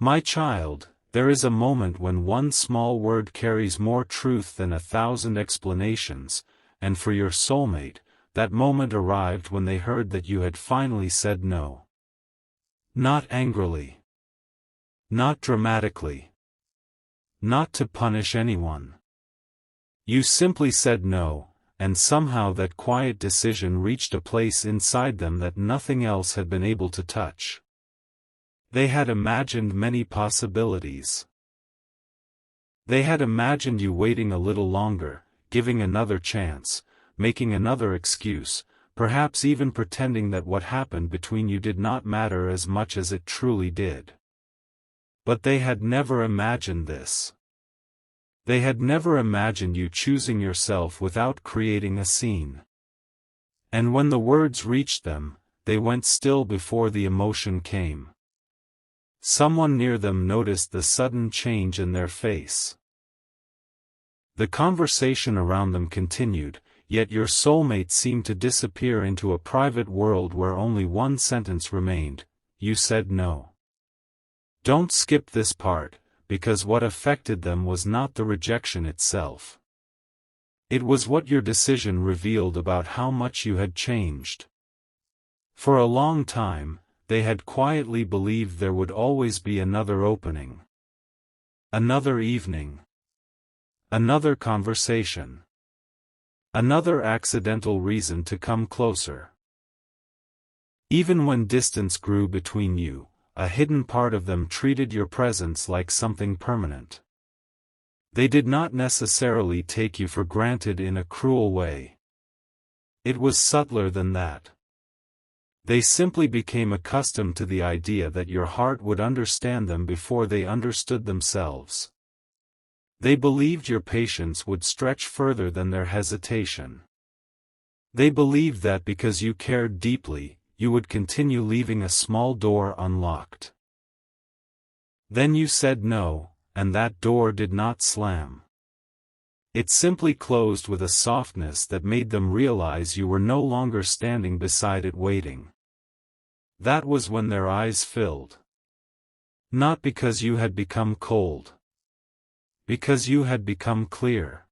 My child, there is a moment when one small word carries more truth than 1,000 explanations, and for your soulmate, that moment arrived when they heard that you had finally said no. Not angrily. Not dramatically. Not to punish anyone. You simply said no, and somehow that quiet decision reached a place inside them that nothing else had been able to touch. They had imagined many possibilities. They had imagined you waiting a little longer, giving another chance, making another excuse, perhaps even pretending that what happened between you did not matter as much as it truly did. But they had never imagined this. They had never imagined you choosing yourself without creating a scene. And when the words reached them, they went still before the emotion came. Someone near them noticed the sudden change in their face. The conversation around them continued, yet your soulmate seemed to disappear into a private world where only one sentence remained: you said no. Don't skip this part, because what affected them was not the rejection itself. It was what your decision revealed about how much you had changed. For a long time, they had quietly believed there would always be another opening. Another evening. Another conversation. Another accidental reason to come closer. Even when distance grew between you, a hidden part of them treated your presence like something permanent. They did not necessarily take you for granted in a cruel way. It was subtler than that. They simply became accustomed to the idea that your heart would understand them before they understood themselves. They believed your patience would stretch further than their hesitation. They believed that because you cared deeply, you would continue leaving a small door unlocked. Then you said no, and that door did not slam. It simply closed with a softness that made them realize you were no longer standing beside it waiting. That was when their eyes filled. Not because you had become cold. Because you had become clear.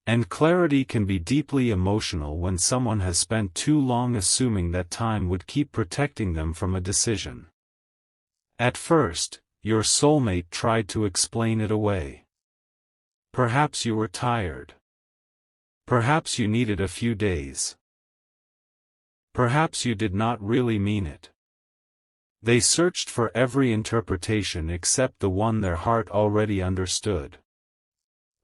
And clarity can be deeply emotional when someone has spent too long assuming that time would keep protecting them from a decision. At first, your soulmate tried to explain it away. Perhaps you were tired. Perhaps you needed a few days. Perhaps you did not really mean it. They searched for every interpretation except the one their heart already understood.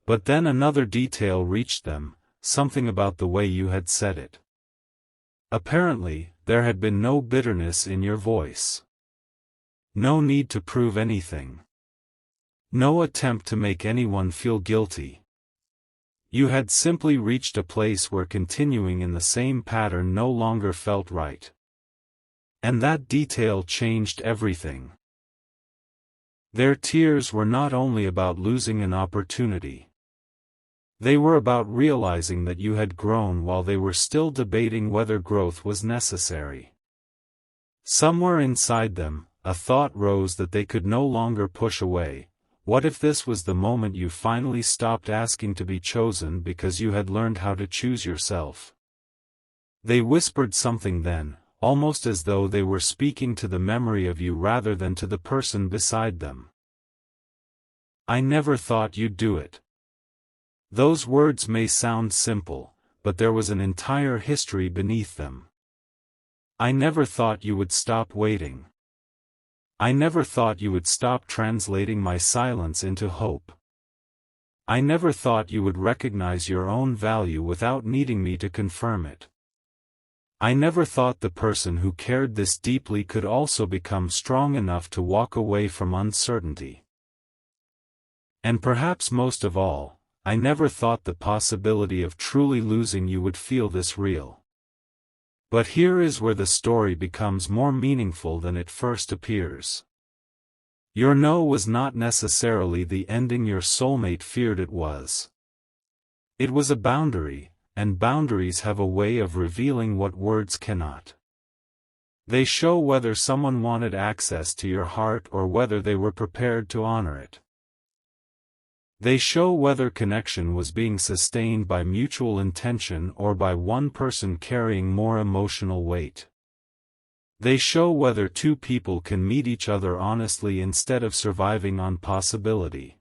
But then another detail reached them, something about the way you had said it. Apparently, there had been no bitterness in your voice. No need to prove anything. No attempt to make anyone feel guilty. You had simply reached a place where continuing in the same pattern no longer felt right. And that detail changed everything. Their tears were not only about losing an opportunity. They were about realizing that you had grown while they were still debating whether growth was necessary. Somewhere inside them, a thought rose that they could no longer push away. What if this was the moment you finally stopped asking to be chosen because you had learned how to choose yourself? They whispered something then, almost as though they were speaking to the memory of you rather than to the person beside them. I never thought you'd do it. Those words may sound simple, but there was an entire history beneath them. I never thought you would stop waiting. I never thought you would stop translating my silence into hope. I never thought you would recognize your own value without needing me to confirm it. I never thought the person who cared this deeply could also become strong enough to walk away from uncertainty. And perhaps most of all, I never thought the possibility of truly losing you would feel this real. But here is where the story becomes more meaningful than it first appears. Your no was not necessarily the ending your soulmate feared it was. It was a boundary, and boundaries have a way of revealing what words cannot. They show whether someone wanted access to your heart or whether they were prepared to honor it. They show whether connection was being sustained by mutual intention or by one person carrying more emotional weight. They show whether two people can meet each other honestly instead of surviving on possibility.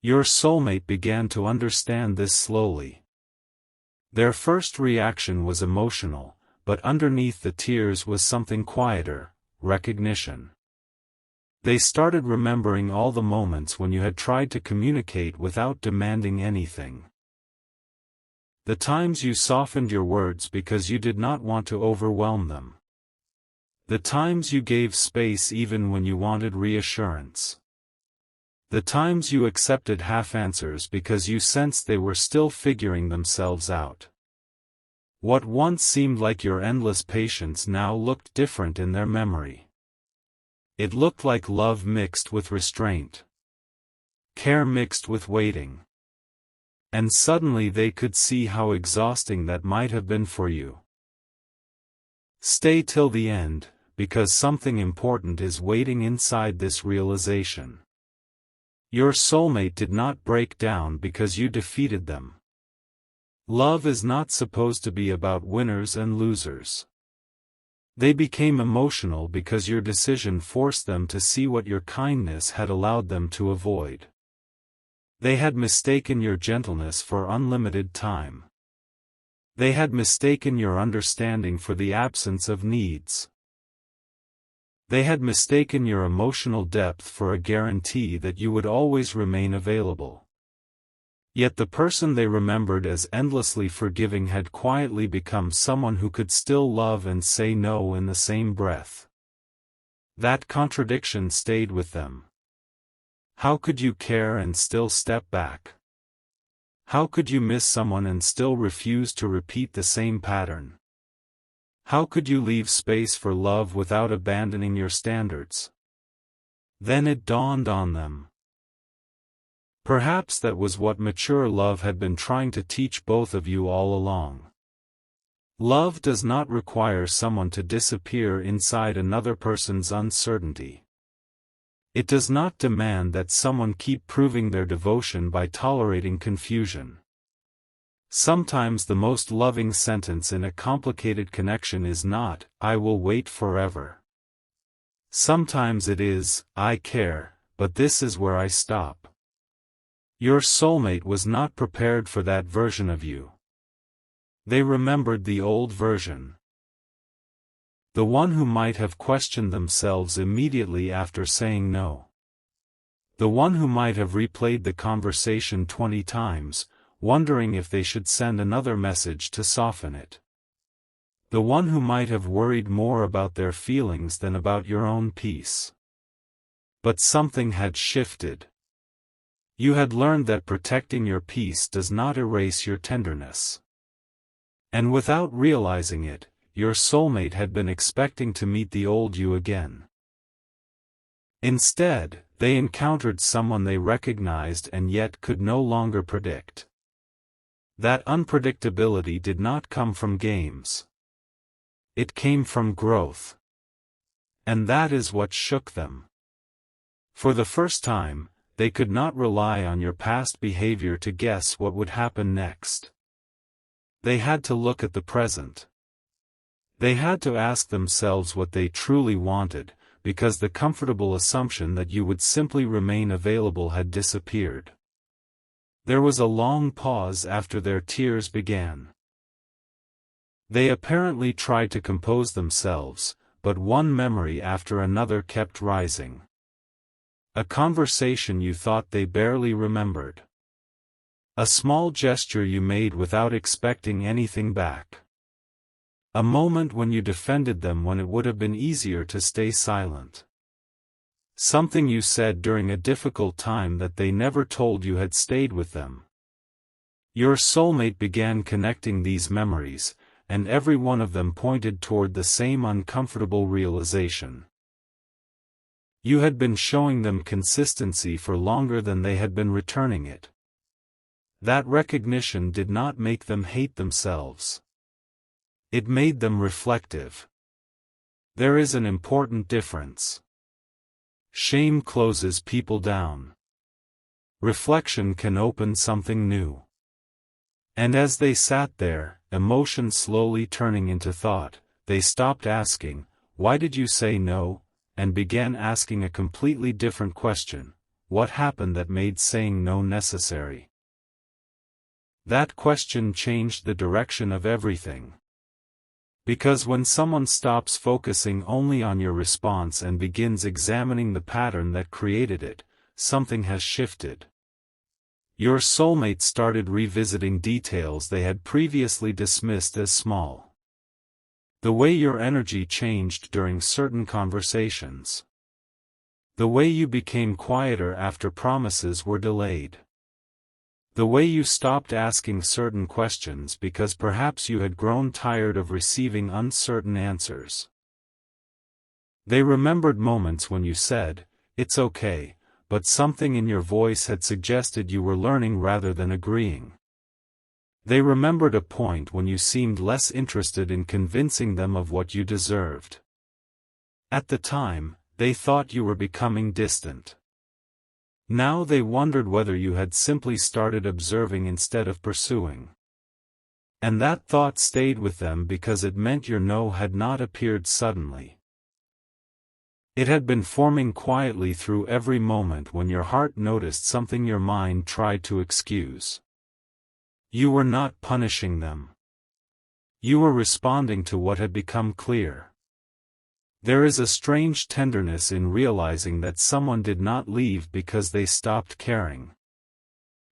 Your soulmate began to understand this slowly. Their first reaction was emotional, but underneath the tears was something quieter: recognition. They started remembering all the moments when you had tried to communicate without demanding anything. The times you softened your words because you did not want to overwhelm them. The times you gave space even when you wanted reassurance. The times you accepted half-answers because you sensed they were still figuring themselves out. What once seemed like your endless patience now looked different in their memory. It looked like love mixed with restraint. Care mixed with waiting. And suddenly they could see how exhausting that might have been for you. Stay till the end, because something important is waiting inside this realization. Your soulmate did not break down because you defeated them. Love is not supposed to be about winners and losers. They became emotional because your decision forced them to see what your kindness had allowed them to avoid. They had mistaken your gentleness for unlimited time. They had mistaken your understanding for the absence of needs. They had mistaken your emotional depth for a guarantee that you would always remain available. Yet the person they remembered as endlessly forgiving had quietly become someone who could still love and say no in the same breath. That contradiction stayed with them. How could you care and still step back? How could you miss someone and still refuse to repeat the same pattern? How could you leave space for love without abandoning your standards? Then it dawned on them. Perhaps that was what mature love had been trying to teach both of you all along. Love does not require someone to disappear inside another person's uncertainty. It does not demand that someone keep proving their devotion by tolerating confusion. Sometimes the most loving sentence in a complicated connection is not, "I will wait forever." Sometimes it is, "I care, but this is where I stop." Your soulmate was not prepared for that version of you. They remembered the old version. The one who might have questioned themselves immediately after saying no. The one who might have replayed the conversation 20 times, wondering if they should send another message to soften it. The one who might have worried more about their feelings than about your own peace. But something had shifted. You had learned that protecting your peace does not erase your tenderness. And without realizing it, your soulmate had been expecting to meet the old you again. Instead, they encountered someone they recognized and yet could no longer predict. That unpredictability did not come from games. It came from growth. And that is what shook them. For the first time, they could not rely on your past behavior to guess what would happen next. They had to look at the present. They had to ask themselves what they truly wanted, because the comfortable assumption that you would simply remain available had disappeared. There was a long pause after their tears began. They apparently tried to compose themselves, but one memory after another kept rising. A conversation you thought they barely remembered. A small gesture you made without expecting anything back. A moment when you defended them when it would have been easier to stay silent. Something you said during a difficult time that they never told you had stayed with them. Your soulmate began connecting these memories, and every one of them pointed toward the same uncomfortable realization. You had been showing them consistency for longer than they had been returning it. That recognition did not make them hate themselves. It made them reflective. There is an important difference. Shame closes people down. Reflection can open something new. And as they sat there, emotion slowly turning into thought, they stopped asking, "Why did you say no?" and began asking a completely different question: what happened that made saying no necessary? That question changed the direction of everything. Because when someone stops focusing only on your response and begins examining the pattern that created it, something has shifted. Your soulmate started revisiting details they had previously dismissed as small. The way your energy changed during certain conversations. The way you became quieter after promises were delayed. The way you stopped asking certain questions because perhaps you had grown tired of receiving uncertain answers. They remembered moments when you said, "It's okay," but something in your voice had suggested you were learning rather than agreeing. They remembered a point when you seemed less interested in convincing them of what you deserved. At the time, they thought you were becoming distant. Now they wondered whether you had simply started observing instead of pursuing. And that thought stayed with them because it meant your no had not appeared suddenly. It had been forming quietly through every moment when your heart noticed something your mind tried to excuse. You were not punishing them. You were responding to what had become clear. There is a strange tenderness in realizing that someone did not leave because they stopped caring.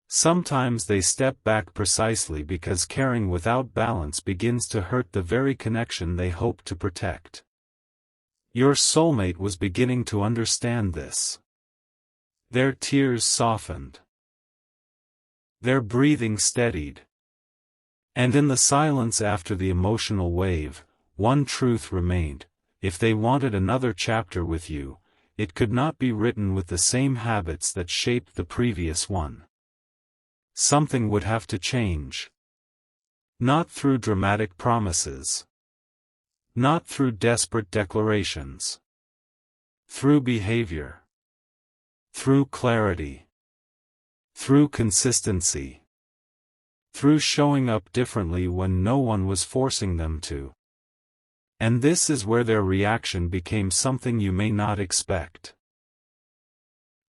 Sometimes they step back precisely because caring without balance begins to hurt the very connection they hope to protect. Your soulmate was beginning to understand this. Their tears softened. Their breathing steadied. And in the silence after the emotional wave, one truth remained: if they wanted another chapter with you, it could not be written with the same habits that shaped the previous one. Something would have to change. Not through dramatic promises. Not through desperate declarations. Through behavior. Through clarity. Through consistency. Through showing up differently when no one was forcing them to. And this is where their reaction became something you may not expect.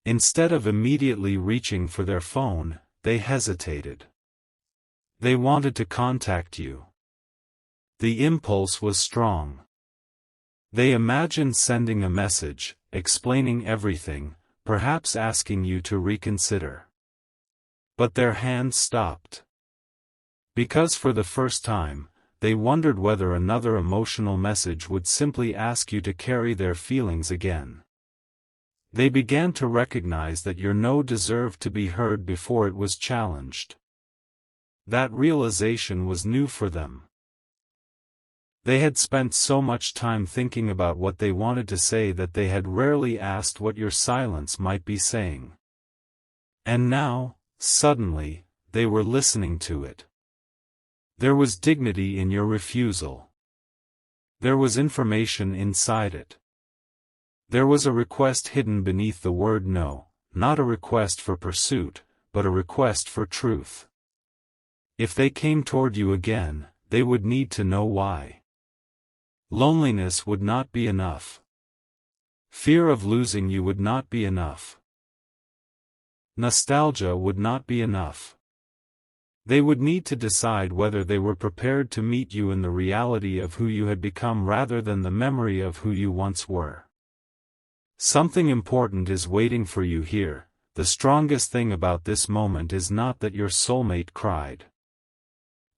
Instead of immediately reaching for their phone, they hesitated. They wanted to contact you. The impulse was strong. They imagined sending a message, explaining everything, perhaps asking you to reconsider. But their hands stopped. Because for the first time, they wondered whether another emotional message would simply ask you to carry their feelings again. They began to recognize that your no deserved to be heard before it was challenged. That realization was new for them. They had spent so much time thinking about what they wanted to say that they had rarely asked what your silence might be saying. And now, suddenly, they were listening to it. There was dignity in your refusal. There was information inside it. There was a request hidden beneath the word no, not a request for pursuit, but a request for truth. If they came toward you again, they would need to know why. Loneliness would not be enough. Fear of losing you would not be enough. Nostalgia would not be enough. They would need to decide whether they were prepared to meet you in the reality of who you had become rather than the memory of who you once were. Something important is waiting for you here. The strongest thing about this moment is not that your soulmate cried.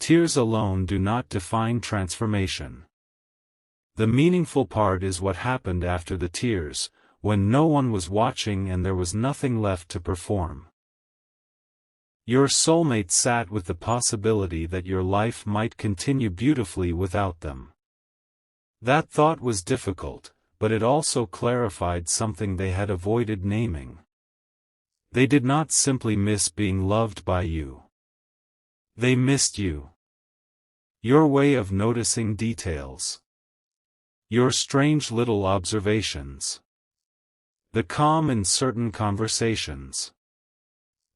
Tears alone do not define transformation. The meaningful part is what happened after the tears, when no one was watching and there was nothing left to perform. Your soulmate sat with the possibility that your life might continue beautifully without them. That thought was difficult, but it also clarified something they had avoided naming. They did not simply miss being loved by you. They missed you. Your way of noticing details. Your strange little observations. The calm in certain conversations.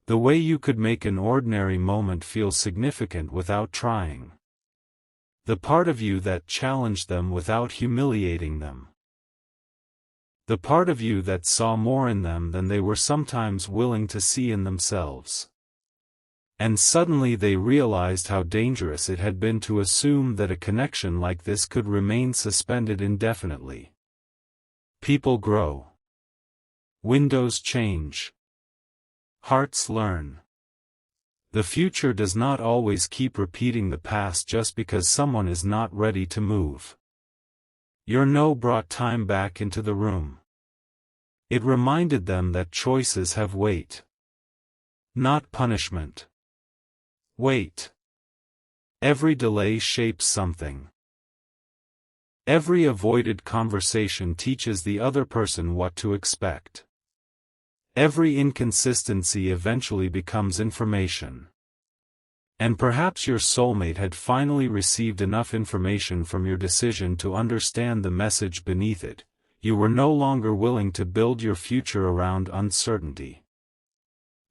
The way you could make an ordinary moment feel significant without trying. The part of you that challenged them without humiliating them. The part of you that saw more in them than they were sometimes willing to see in themselves. And suddenly they realized how dangerous it had been to assume that a connection like this could remain suspended indefinitely. People grow. Windows change. Hearts learn. The future does not always keep repeating the past just because someone is not ready to move. Your no brought time back into the room. It reminded them that choices have weight. Not punishment. Wait. Every delay shapes something. Every avoided conversation teaches the other person what to expect. Every inconsistency eventually becomes information. And perhaps your soulmate had finally received enough information from your decision to understand the message beneath it. You were no longer willing to build your future around uncertainty.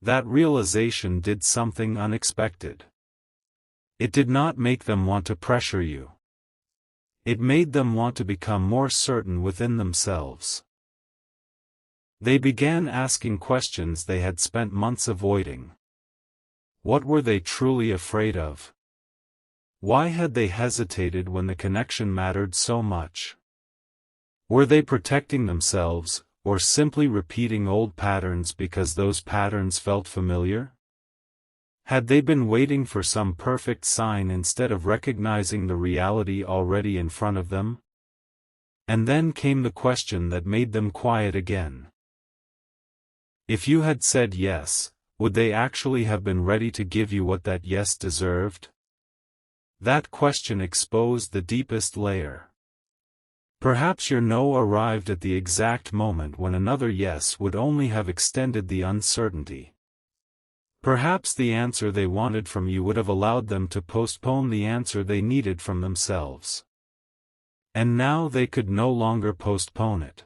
That realization did something unexpected. It did not make them want to pressure you. It made them want to become more certain within themselves. They began asking questions they had spent months avoiding. What were they truly afraid of? Why had they hesitated when the connection mattered so much? Were they protecting themselves, or simply repeating old patterns because those patterns felt familiar? Had they been waiting for some perfect sign instead of recognizing the reality already in front of them? And then came the question that made them quiet again. If you had said yes, would they actually have been ready to give you what that yes deserved? That question exposed the deepest layer. Perhaps your no arrived at the exact moment when another yes would only have extended the uncertainty. Perhaps the answer they wanted from you would have allowed them to postpone the answer they needed from themselves. And now they could no longer postpone it.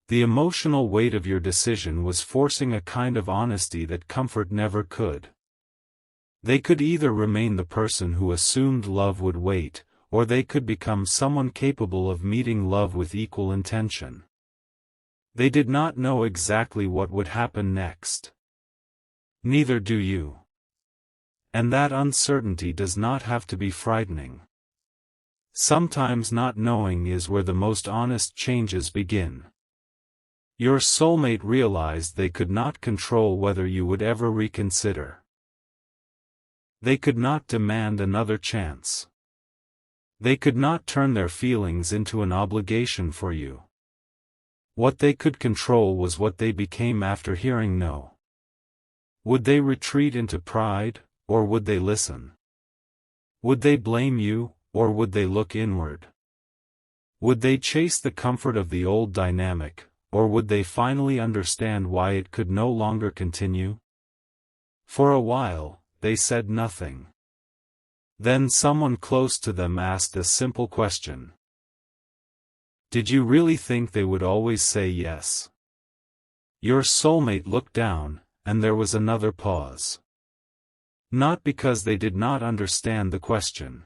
The emotional weight of your decision was forcing a kind of honesty that comfort never could. They could either remain the person who assumed love would wait, or they could become someone capable of meeting love with equal intention. They did not know exactly what would happen next. Neither do you. And that uncertainty does not have to be frightening. Sometimes not knowing is where the most honest changes begin. Your soulmate realized they could not control whether you would ever reconsider. They could not demand another chance. They could not turn their feelings into an obligation for you. What they could control was what they became after hearing no. Would they retreat into pride, or would they listen? Would they blame you, or would they look inward? Would they chase the comfort of the old dynamic, or would they finally understand why it could no longer continue? For a while, they said nothing. Then someone close to them asked a simple question. Did you really think they would always say yes? Your soulmate looked down, and there was another pause. Not because they did not understand the question.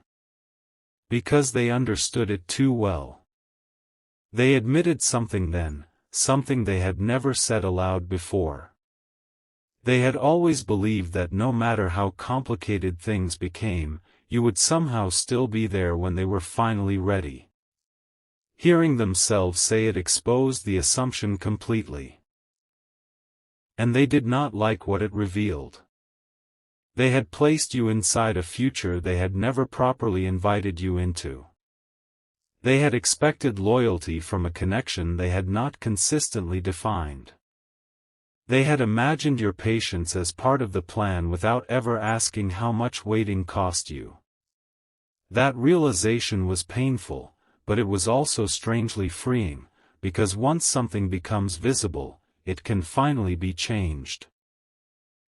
Because they understood it too well. They admitted something then, something they had never said aloud before. They had always believed that no matter how complicated things became, you would somehow still be there when they were finally ready. Hearing themselves say it exposed the assumption completely. And they did not like what it revealed. They had placed you inside a future they had never properly invited you into. They had expected loyalty from a connection they had not consistently defined. They had imagined your patience as part of the plan without ever asking how much waiting cost you. That realization was painful, but it was also strangely freeing, because once something becomes visible, it can finally be changed.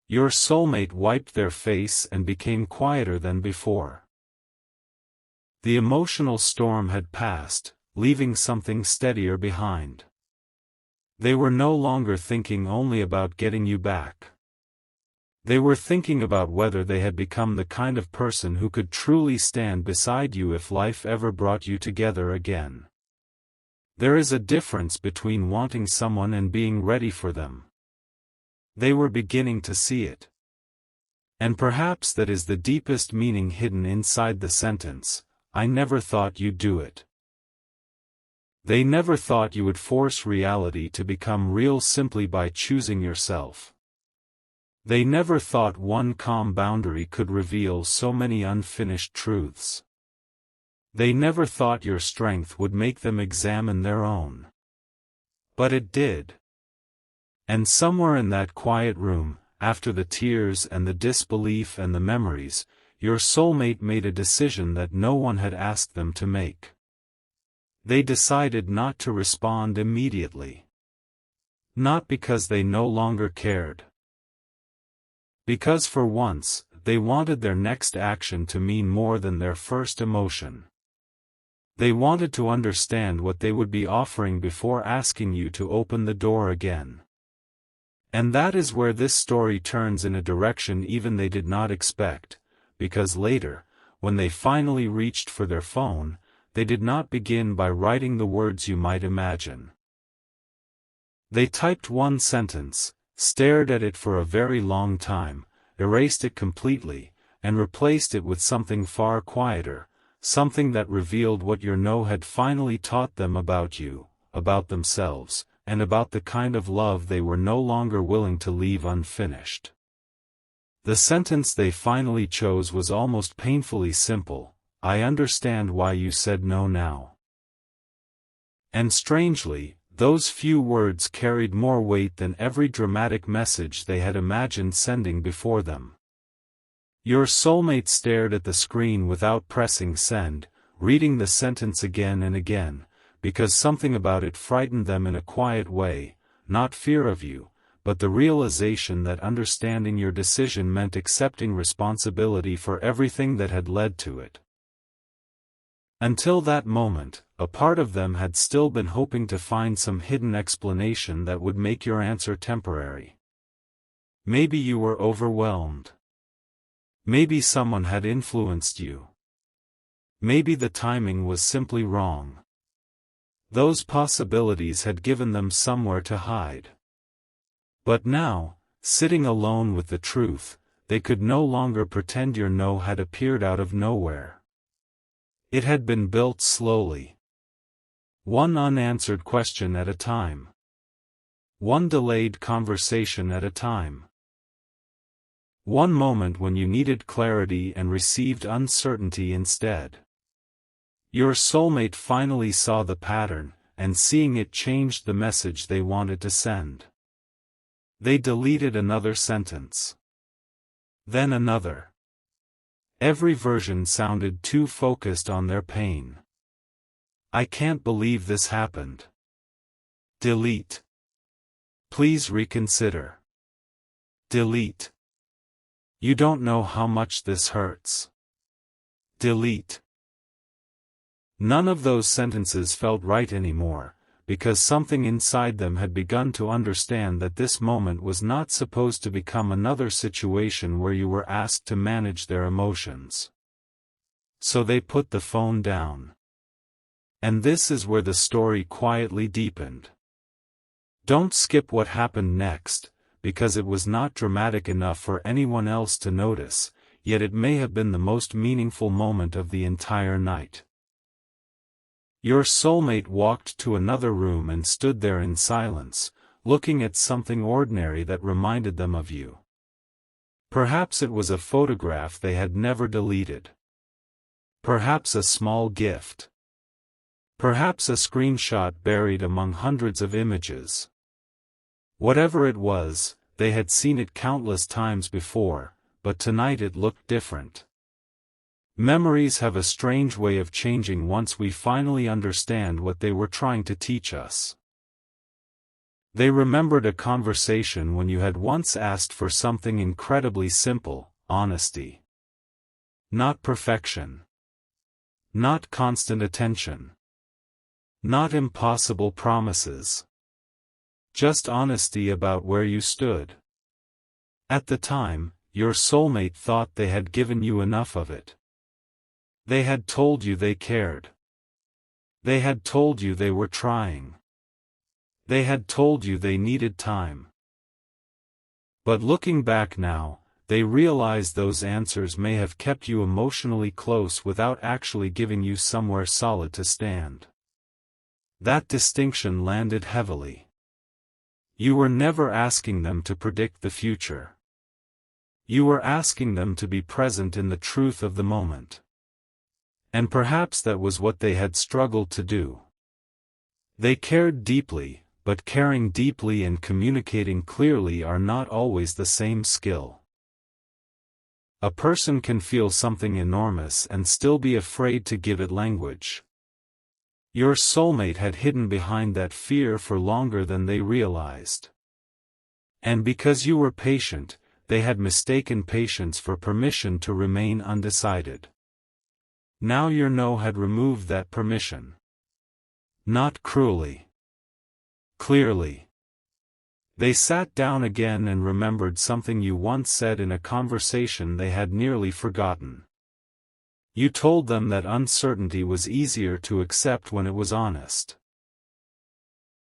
Your soulmate wiped their face and became quieter than before. The emotional storm had passed, leaving something steadier behind. They were no longer thinking only about getting you back. They were thinking about whether they had become the kind of person who could truly stand beside you if life ever brought you together again. There is a difference between wanting someone and being ready for them. They were beginning to see it. And perhaps that is the deepest meaning hidden inside the sentence, "I never thought you'd do it." They never thought you would force reality to become real simply by choosing yourself. They never thought one calm boundary could reveal so many unfinished truths. They never thought your strength would make them examine their own. But it did. And somewhere in that quiet room, after the tears and the disbelief and the memories, your soulmate made a decision that no one had asked them to make. They decided not to respond immediately. Not because they no longer cared. Because for once, they wanted their next action to mean more than their first emotion. They wanted to understand what they would be offering before asking you to open the door again. And that is where this story turns in a direction even they did not expect, because later, when they finally reached for their phone, they did not begin by writing the words you might imagine. They typed one sentence, stared at it for a very long time, erased it completely, and replaced it with something far quieter, something that revealed what your no had finally taught them about you, about themselves, and about the kind of love they were no longer willing to leave unfinished. The sentence they finally chose was almost painfully simple, "I understand why you said no now." And strangely, those few words carried more weight than every dramatic message they had imagined sending before them. Your soulmate stared at the screen without pressing send, reading the sentence again and again, because something about it frightened them in a quiet way, not fear of you, but the realization that understanding your decision meant accepting responsibility for everything that had led to it. Until that moment, a part of them had still been hoping to find some hidden explanation that would make your answer temporary. Maybe you were overwhelmed. Maybe someone had influenced you. Maybe the timing was simply wrong. Those possibilities had given them somewhere to hide. But now, sitting alone with the truth, they could no longer pretend your no had appeared out of nowhere. It had been built slowly. One unanswered question at a time. One delayed conversation at a time. One moment when you needed clarity and received uncertainty instead. Your soulmate finally saw the pattern, and seeing it changed the message they wanted to send. They deleted another sentence. Then another. Every version sounded too focused on their pain. "I can't believe this happened." Delete. "Please reconsider." Delete. "You don't know how much this hurts." Delete. None of those sentences felt right anymore, because something inside them had begun to understand that this moment was not supposed to become another situation where you were asked to manage their emotions. So they put the phone down. And this is where the story quietly deepened. Don't skip what happened next, because it was not dramatic enough for anyone else to notice, yet it may have been the most meaningful moment of the entire night. Your soulmate walked to another room and stood there in silence, looking at something ordinary that reminded them of you. Perhaps it was a photograph they had never deleted. Perhaps a small gift. Perhaps a screenshot buried among hundreds of images. Whatever it was, they had seen it countless times before, but tonight it looked different. Memories have a strange way of changing once we finally understand what they were trying to teach us. They remembered a conversation when you had once asked for something incredibly simple: honesty. Not perfection. Not constant attention. Not impossible promises. Just honesty about where you stood. At the time, your soulmate thought they had given you enough of it. They had told you they cared. They had told you they were trying. They had told you they needed time. But looking back now, they realized those answers may have kept you emotionally close without actually giving you somewhere solid to stand. That distinction landed heavily. You were never asking them to predict the future. You were asking them to be present in the truth of the moment. And perhaps that was what they had struggled to do. They cared deeply, but caring deeply and communicating clearly are not always the same skill. A person can feel something enormous and still be afraid to give it language. Your soulmate had hidden behind that fear for longer than they realized. And because you were patient, they had mistaken patience for permission to remain undecided. Now your no had removed that permission. Not cruelly. Clearly. They sat down again and remembered something you once said in a conversation they had nearly forgotten. You told them that uncertainty was easier to accept when it was honest.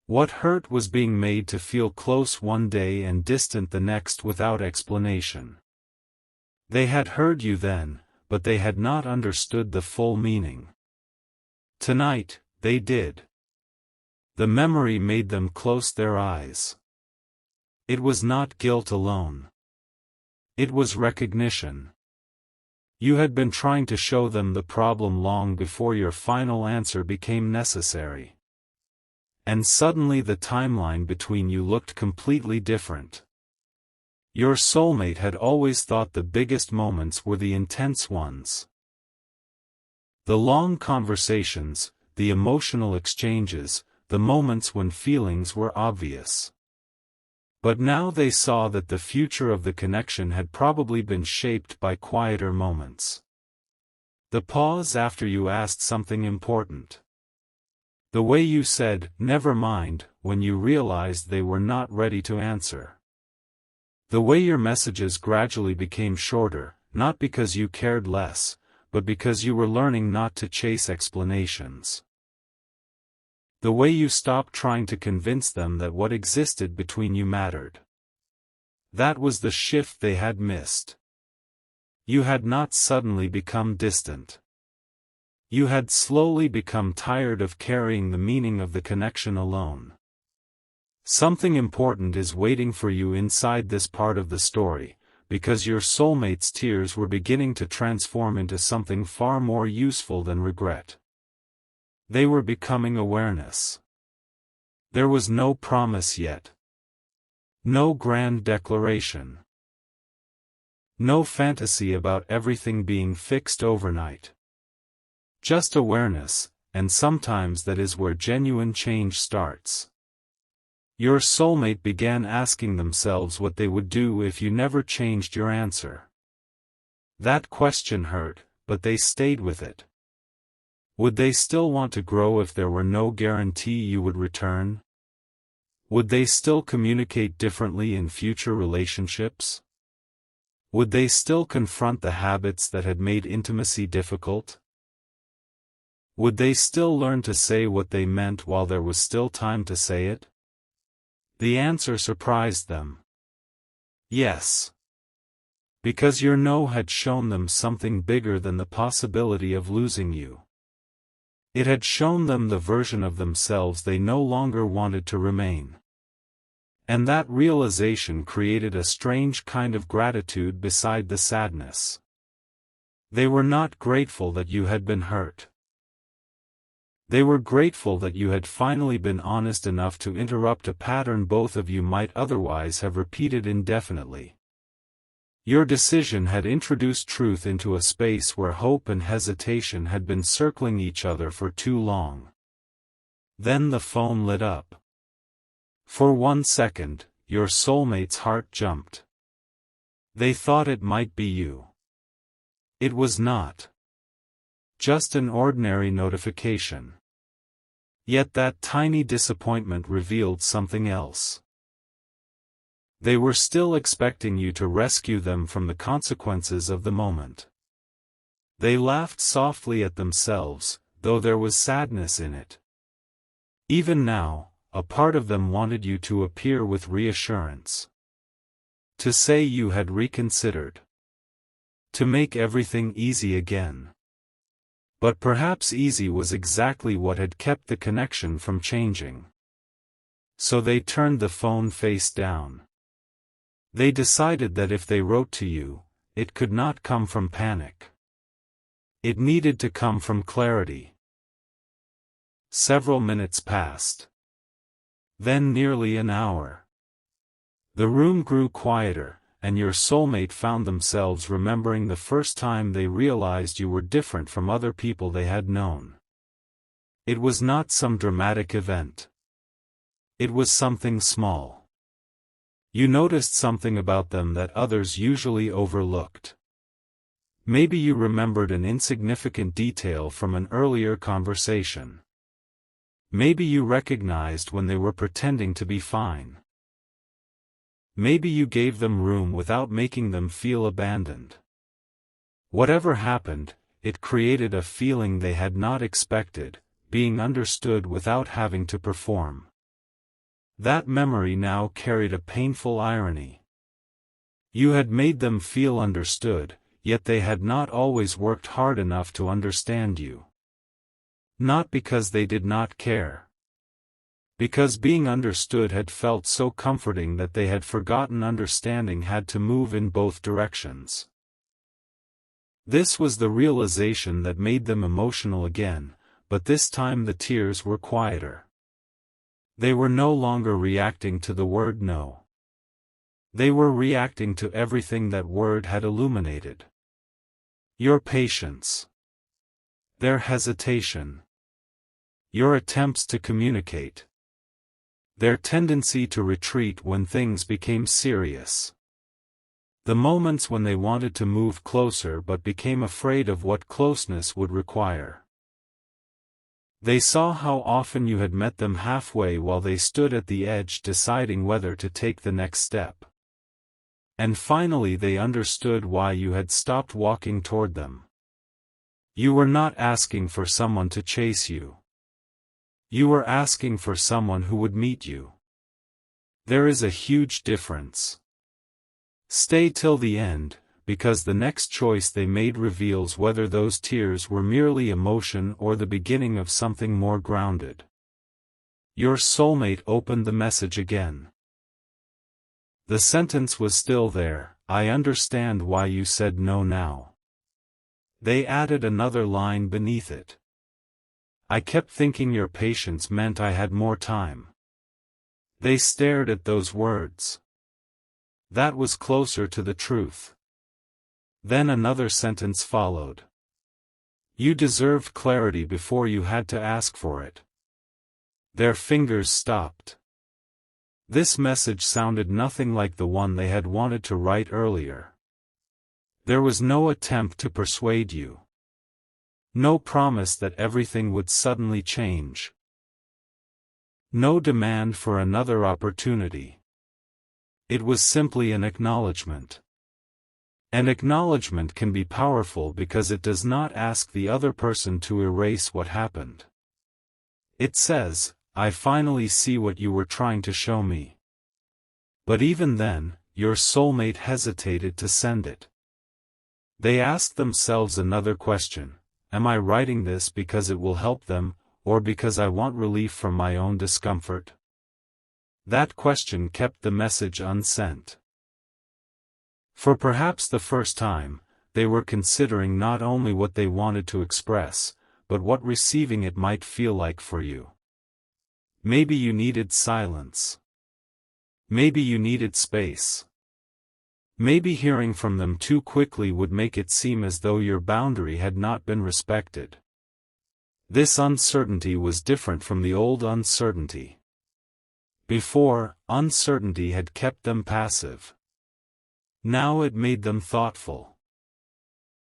What hurt was being made to feel close one day and distant the next without explanation. They had heard you then, but they had not understood the full meaning. Tonight, they did. The memory made them close their eyes. It was not guilt alone. It was recognition. You had been trying to show them the problem long before your final answer became necessary. And suddenly the timeline between you looked completely different. Your soulmate had always thought the biggest moments were the intense ones. The long conversations, the emotional exchanges, the moments when feelings were obvious. But now they saw that the future of the connection had probably been shaped by quieter moments. The pause after you asked something important. The way you said, "Never mind," when you realized they were not ready to answer. The way your messages gradually became shorter, not because you cared less, but because you were learning not to chase explanations. The way you stopped trying to convince them that what existed between you mattered. That was the shift they had missed. You had not suddenly become distant. You had slowly become tired of carrying the meaning of the connection alone. Something important is waiting for you inside this part of the story, because your soulmate's tears were beginning to transform into something far more useful than regret. They were becoming awareness. There was no promise yet. No grand declaration. No fantasy about everything being fixed overnight. Just awareness, and sometimes that is where genuine change starts. Your soulmate began asking themselves what they would do if you never changed your answer. That question hurt, but they stayed with it. Would they still want to grow if there were no guarantee you would return? Would they still communicate differently in future relationships? Would they still confront the habits that had made intimacy difficult? Would they still learn to say what they meant while there was still time to say it? The answer surprised them. Yes. Because your no had shown them something bigger than the possibility of losing you. It had shown them the version of themselves they no longer wanted to remain. And that realization created a strange kind of gratitude beside the sadness. They were not grateful that you had been hurt. They were grateful that you had finally been honest enough to interrupt a pattern both of you might otherwise have repeated indefinitely. Your decision had introduced truth into a space where hope and hesitation had been circling each other for too long. Then the phone lit up. For 1 second, your soulmate's heart jumped. They thought it might be you. It was not. Just an ordinary notification. Yet that tiny disappointment revealed something else. They were still expecting you to rescue them from the consequences of the moment. They laughed softly at themselves, though there was sadness in it. Even now, a part of them wanted you to appear with reassurance. To say you had reconsidered. To make everything easy again. But perhaps easy was exactly what had kept the connection from changing. So they turned the phone face down. They decided that if they wrote to you, it could not come from panic. It needed to come from clarity. Several minutes passed. Then nearly an hour. The room grew quieter, and your soulmate found themselves remembering the first time they realized you were different from other people they had known. It was not some dramatic event. It was something small. You noticed something about them that others usually overlooked. Maybe you remembered an insignificant detail from an earlier conversation. Maybe you recognized when they were pretending to be fine. Maybe you gave them room without making them feel abandoned. Whatever happened, it created a feeling they had not expected, being understood without having to perform. That memory now carried a painful irony. You had made them feel understood, yet they had not always worked hard enough to understand you. Not because they did not care. Because being understood had felt so comforting that they had forgotten understanding had to move in both directions. This was the realization that made them emotional again, but this time the tears were quieter. They were no longer reacting to the word no. They were reacting to everything that word had illuminated. Your patience. Their hesitation. Your attempts to communicate. Their tendency to retreat when things became serious. The moments when they wanted to move closer but became afraid of what closeness would require. They saw how often you had met them halfway while they stood at the edge deciding whether to take the next step. And finally they understood why you had stopped walking toward them. You were not asking for someone to chase you. You were asking for someone who would meet you. There is a huge difference. Stay till the end, because the next choice they made reveals whether those tears were merely emotion or the beginning of something more grounded. Your soulmate opened the message again. The sentence was still there, I understand why you said no now. They added another line beneath it. I kept thinking your patience meant I had more time. They stared at those words. That was closer to the truth. Then another sentence followed. You deserved clarity before you had to ask for it. Their fingers stopped. This message sounded nothing like the one they had wanted to write earlier. There was no attempt to persuade you. No promise that everything would suddenly change. No demand for another opportunity. It was simply an acknowledgment. An acknowledgment can be powerful because it does not ask the other person to erase what happened. It says, I finally see what you were trying to show me. But even then, your soulmate hesitated to send it. They asked themselves another question. Am I writing this because it will help them, or because I want relief from my own discomfort? That question kept the message unsent. For perhaps the first time, they were considering not only what they wanted to express, but what receiving it might feel like for you. Maybe you needed silence. Maybe you needed space. Maybe hearing from them too quickly would make it seem as though your boundary had not been respected. This uncertainty was different from the old uncertainty. Before, uncertainty had kept them passive. Now it made them thoughtful.